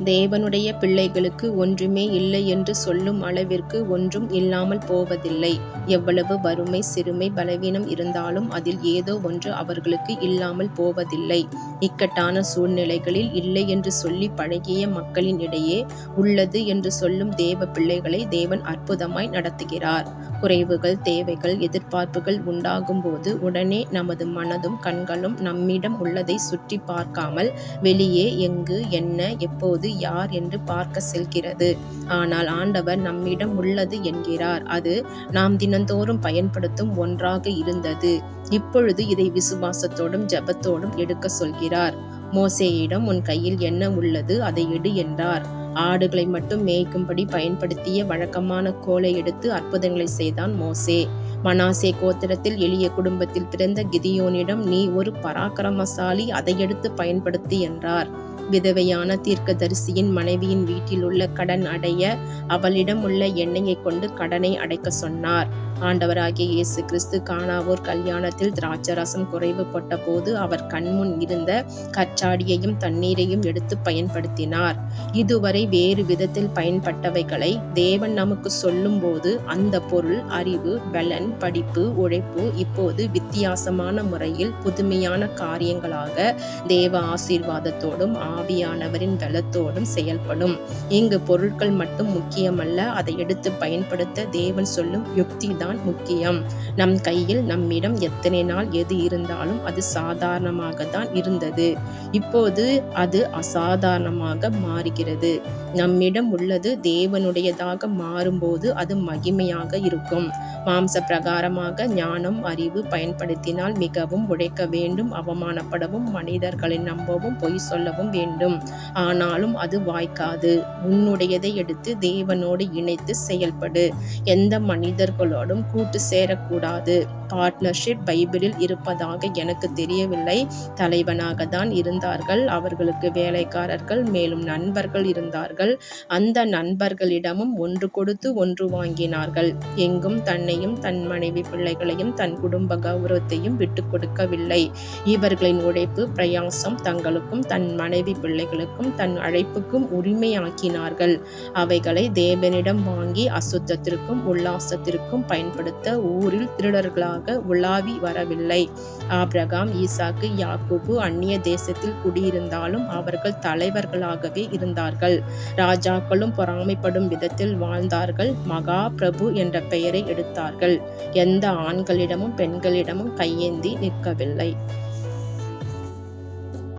தேவனுடைய பிள்ளைகளுக்கு ஒன்றுமே இல்லை என்று சொல்லும் அளவிற்கு ஒன்றும் இல்லாமல் போவதில்லை. எவ்வளவு வறுமை, சிறுமை, பலவீனம் இருந்தாலும் அதில் ஏதோ ஒன்று அவர்களுக்கு இல்லாமல் போவதில்லை. இக்கட்டான சூழ்நிலைகளில் இல்லை என்று சொல்லி பழகிய மக்களின் இடையே உள்ளது என்று சொல்லும் தேவ பிள்ளைகளை தேவன் அற்புதமாய் நடத்துகிறார். குறைவுகள், தேவைகள், எதிர்பார்ப்புகள் உண்டாகும் போது உடனே நமது மனதும் கண்களும் நம்மிடம் உள்ளதை சுற்றி பார்க்காமல் வெளியே எங்கு, என்ன, எப்போது, யார் என்று பார்க்க செல்கிறது. ஆனால் ஆண்டவர் நம்மிடம் உள்ளது என்கிறார். அது நாம் தினந்தோறும் பயன்படுத்தும் ஒன்றாக இருந்தது. இப்பொழுது இதை விசுவாசத்தோடும் ஜெபத்தோடும் எடுக்க சொல்கிறார். மோசேயிடம் உன் கையில் என்ன உள்ளது, அதை எடு என்றார். ஆடுகளை மட்டும் மேய்க்கும்படி பயன்படுத்திய வழக்கமான கோலை எடுத்து அற்புதங்களை செய்தான் மோசே. மனாசே கோத்திரத்தில் எளிய குடும்பத்தில் பிறந்த கிதியோனிடம் நீ ஒரு பராக்கிரமசாலி, அதை எடுத்து பயன்படுத்து என்றார். விதவையான தீர்க்கதரிசியின் மனைவியின் வீட்டில் உள்ள கடன் அடைய அவளிடம் உள்ள எண்ணெயை கொண்டு கடனை அடைக்க சொன்னார். ஆண்டவராகிய இயேசு கிறிஸ்து கானாவூர் கல்யாணத்தில் திராட்சரசம் குறைவுபட்ட போது அவர் கண்முன் இருந்த கச்சாடியையும் தண்ணீரையும் எடுத்து பயன்படுத்தினார். இதுவரை வேறு விதத்தில் பயன்பட்டவைகளை தேவன் நமக்கு சொல்லும் போது அந்த பொருள், அறிவு, பலன், படிப்பு, உழைப்பு இப்போது வித்தியாசமான முறையில் புதுமையான காரியங்களாக தேவ ஆசீர்வாதத்தோடும் ஆவியானவரின் பலத்தோடும் செயல்படும். இங்கு பொருட்கள் மட்டும் முக்கியமல்ல, அதை எடுத்து பயன்படுத்த தேவன் சொல்லும் யுக்தி தான் முக்கியம். நம் கையில் நம்மிடம் எத்தனை நாள் எது இருந்தாலும் அது சாதாரணமாக தான் இருந்தது. இப்போது அது அசாதாரணமாக மாறுகிறது. நம்மிடம் உள்ளது தேவனுடையதாக மாறும்போது அது மகிமையாக இருக்கும். மாம்ச பிரகாரமாக ஞானம், அறிவு பயன்படுத்தினால் மிகவும் உழைக்க வேண்டும், அவமானப்படவும், மனிதர்களை நம்பவும், பொய் சொல்லவும் வேண்டும். ஆனாலும் அது வாய்க்காது. உன்னுடையதை எடுத்து தேவனோடு இணைத்து செயல்படு. எந்த மனிதர்களோடும் கூட்டு சேரக்கூடாது. பார்ட்னர்ஷிப் பைபிளில் இருப்பதாக எனக்கு தெரியவில்லை. தலைவனாக தான் இருந்தார்கள். அவர்களுக்கு வேலைக்காரர்கள், மேலும் நண்பர்கள் இருந்தார்கள். அந்த நண்பர்களிடமும் ஒன்று கொடுத்து ஒன்று வாங்கினார்கள். எங்கும் தன்னையும் தன் மனைவி பிள்ளைகளையும் தன் குடும்ப கௌரவத்தையும் விட்டு கொடுக்கவில்லை. இவர்களின் உழைப்பு பிரயாசம் தங்களுக்கும் தன் மனைவி பிள்ளைகளுக்கும் தன் அழைப்புக்கும் உரிமையாக்கினார்கள். அவைகளை தேவனிடம் வாங்கி அசுத்தத்திற்கும் உல்லாசத்திற்கும் பயன்படுத்த ஊரில் திருடர்களாக உலாவி வரவில்லை. ஆபிரகாம், ஈசாக்கு, யாக்கோபு அந்நிய தேசத்தில் குடியிருந்தாலும் அவர்கள் தலைவர்களாகவே இருந்தார்கள். ராஜாக்களும் பொறாமைப்படும் விதத்தில் வாழ்ந்தார்கள். மகா பிரபு என்ற பெயரை எடுத்தார்கள். எந்த ஆண்களிடமும் பெண்களிடமும் கையேந்தி நிற்கவில்லை.